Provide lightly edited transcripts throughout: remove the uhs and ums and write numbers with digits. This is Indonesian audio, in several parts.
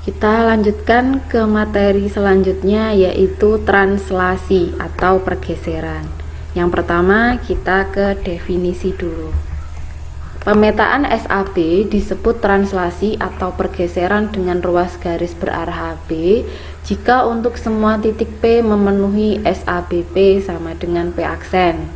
Kita lanjutkan ke materi selanjutnya, yaitu translasi atau pergeseran. Yang pertama kita ke definisi dulu. Pemetaan SAB disebut translasi atau pergeseran dengan ruas garis berarah AB jika untuk semua titik P memenuhi SABP sama dengan P aksen,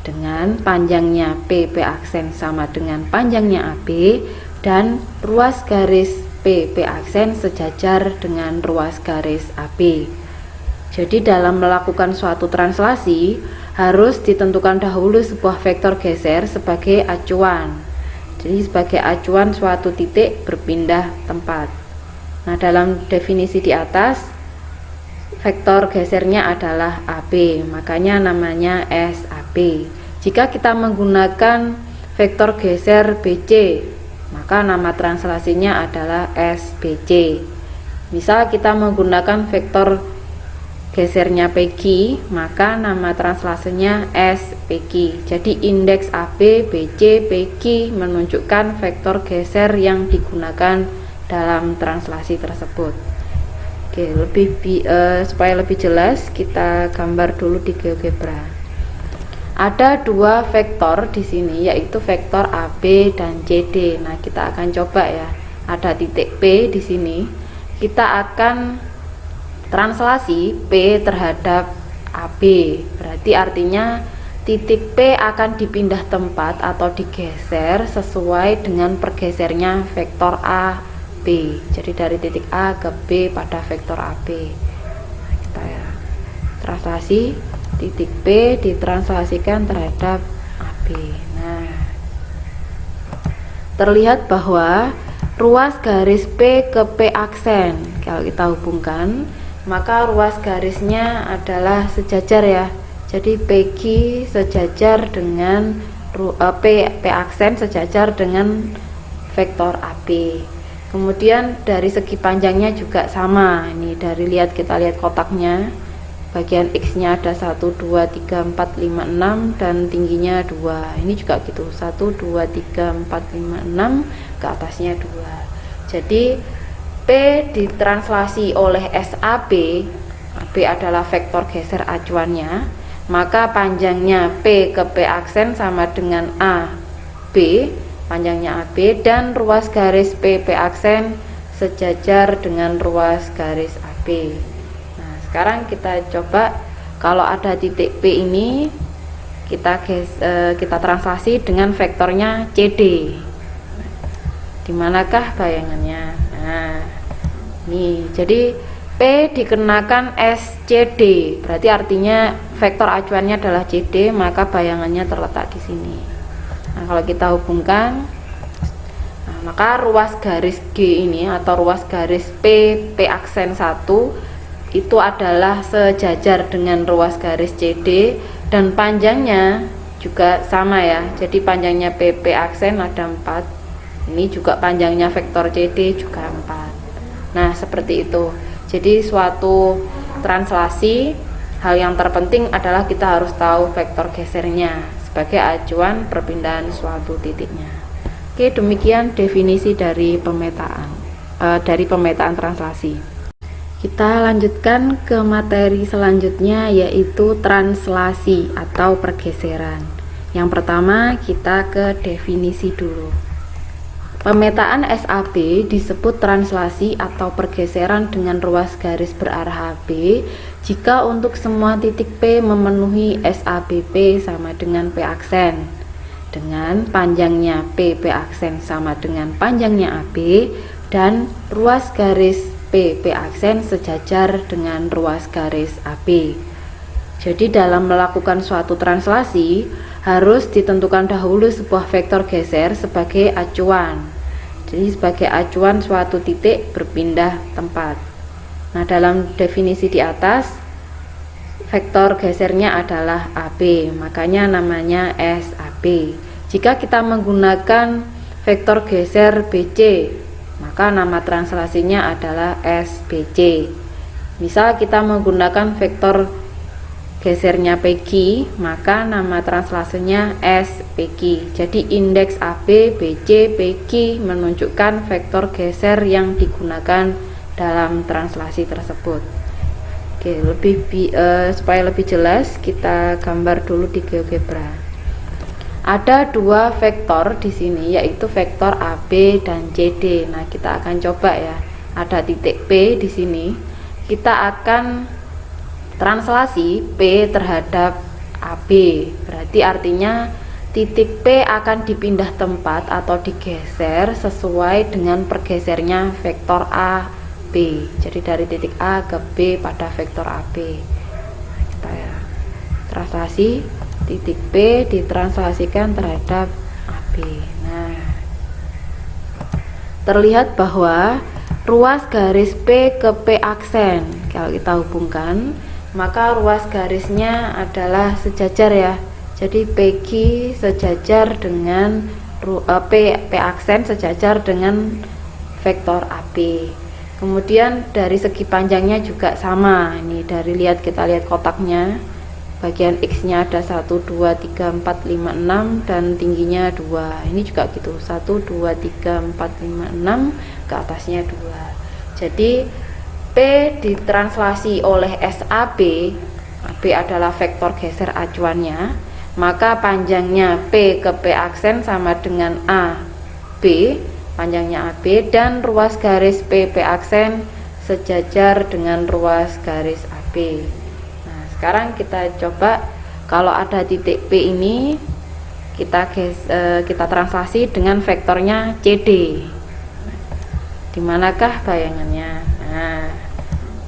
dengan panjangnya P aksen sama dengan panjangnya AB, dan ruas garis P aksen sejajar dengan ruas garis AB. Jadi dalam melakukan suatu translasi harus ditentukan dahulu sebuah vektor geser sebagai acuan. Jadi sebagai acuan suatu titik berpindah tempat. Nah, dalam definisi di atas vektor gesernya adalah AB, makanya namanya SAB. Jika kita menggunakan vektor geser BC, maka nama translasinya adalah SBC. Misal kita menggunakan vektor gesernya PQ, maka nama translasinya SPQ. Jadi indeks AB, BC, PQ menunjukkan vektor geser yang digunakan dalam translasi tersebut. Oke, supaya lebih jelas kita gambar dulu di GeoGebra. Ada dua vektor di sini, yaitu vektor AB dan CD. Nah, kita akan coba ya. Ada titik P di sini. Kita akan translasi P terhadap AB. Berarti artinya titik P akan dipindah tempat atau digeser sesuai dengan pergesernya vektor AB. Jadi dari titik A ke B pada vektor AB. Nah, kita ya translasi titik P ditranslasikan terhadap AB. Nah, terlihat bahwa ruas garis P ke P aksen kalau kita hubungkan, maka ruas garisnya adalah sejajar ya. Jadi PQ sejajar dengan P aksen sejajar dengan vektor AB. Kemudian dari segi panjangnya juga sama. Ini dari kita lihat kotaknya. Bagian X-nya ada 1 2 3 4 5 6 dan tingginya 2. Ini juga gitu. 1 2 3 4 5 6, ke atasnya 2. Jadi P ditranslasi oleh SAB, AB adalah vektor geser acuannya, maka panjangnya P ke P aksen sama dengan AB, panjangnya AB, dan ruas garis P aksen sejajar dengan ruas garis AB. Nah, sekarang kita coba kalau ada titik P ini kita translasi dengan vektornya CD. Dimanakah bayangannya? Nah, nih, jadi P dikenakan SCD, berarti artinya vektor acuannya adalah CD, maka bayangannya terletak di sini. Nah, kalau kita hubungkan, maka ruas garis G ini atau ruas garis P aksen 1 itu adalah sejajar dengan ruas garis CD dan panjangnya juga sama ya. Jadi panjangnya P aksen ada 4. Ini juga panjangnya vektor CD juga 4. Nah, seperti itu. Jadi suatu translasi, hal yang terpenting adalah kita harus tahu vektor gesernya sebagai acuan perpindahan suatu titiknya. Oke, demikian definisi dari pemetaan translasi. Kita lanjutkan ke materi selanjutnya, yaitu translasi atau pergeseran. Yang pertama kita ke definisi dulu. Pemetaan SAB disebut translasi atau pergeseran dengan ruas garis berarah AB jika untuk semua titik P memenuhi SABP sama dengan P aksen, dengan panjangnya P aksen sama dengan panjangnya AB, dan ruas garis P aksen sejajar dengan ruas garis AB. Jadi dalam melakukan suatu translasi harus ditentukan dahulu sebuah vektor geser sebagai acuan. Jadi sebagai acuan suatu titik berpindah tempat. Nah, dalam definisi di atas vektor gesernya adalah AB, makanya namanya SAB. Jika kita menggunakan vektor geser BC, maka nama translasinya adalah SBC. Misal kita menggunakan vektor gesernya PQ, maka nama translasinya SPQ. Jadi indeks AB, BC, PQ menunjukkan vektor geser yang digunakan dalam translasi tersebut. Oke, supaya lebih jelas kita gambar dulu di GeoGebra. Ada dua vektor di sini, yaitu vektor AB dan CD. Nah, kita akan coba ya. Ada titik P di sini. Kita akan translasi P terhadap AB. Berarti artinya titik P akan dipindah tempat atau digeser sesuai dengan pergesernya vektor AB. Jadi dari titik A ke B pada vektor AB. Kita ya, translasi titik P ditranslasikan terhadap AB. Nah, terlihat bahwa ruas garis P ke P aksen kalau kita hubungkan, maka ruas garisnya adalah sejajar ya. Jadi PQ sejajar dengan P aksen sejajar dengan vektor AB. Kemudian dari segi panjangnya juga sama. Ini dari kita lihat kotaknya. Bagian X-nya ada 1, 2, 3, 4, 5, 6 dan tingginya 2. Ini juga gitu. 1, 2, 3, 4, 5, 6, ke atasnya 2. Jadi P ditranslasi oleh SAB. AB adalah vektor geser acuannya. Maka panjangnya P ke P aksen sama dengan AB, panjangnya AB, dan ruas garis P aksen sejajar dengan ruas garis AB. Nah, sekarang kita coba kalau ada titik P ini kita translasi dengan vektornya CD. Dimanakah bayangannya? Nah,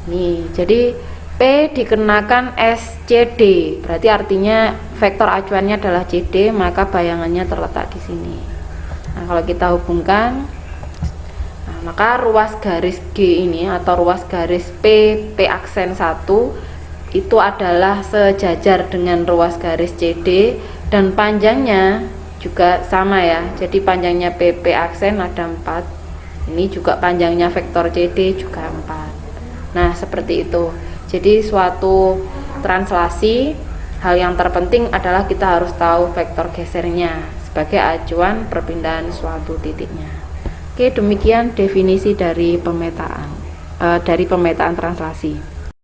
nih, jadi P dikenakan SCD, berarti artinya vektor acuannya adalah CD, maka bayangannya terletak di sini. Nah, kalau kita hubungkan, maka ruas garis G ini atau ruas garis P aksen 1 itu adalah sejajar dengan ruas garis CD dan panjangnya juga sama ya. Jadi panjangnya P aksen ada 4. Ini juga panjangnya vektor CD juga 4. Nah, seperti itu. Jadi suatu translasi, hal yang terpenting adalah kita harus tahu vektor gesernya sebagai acuan perpindahan suatu titiknya. Oke, demikian definisi dari pemetaan translasi.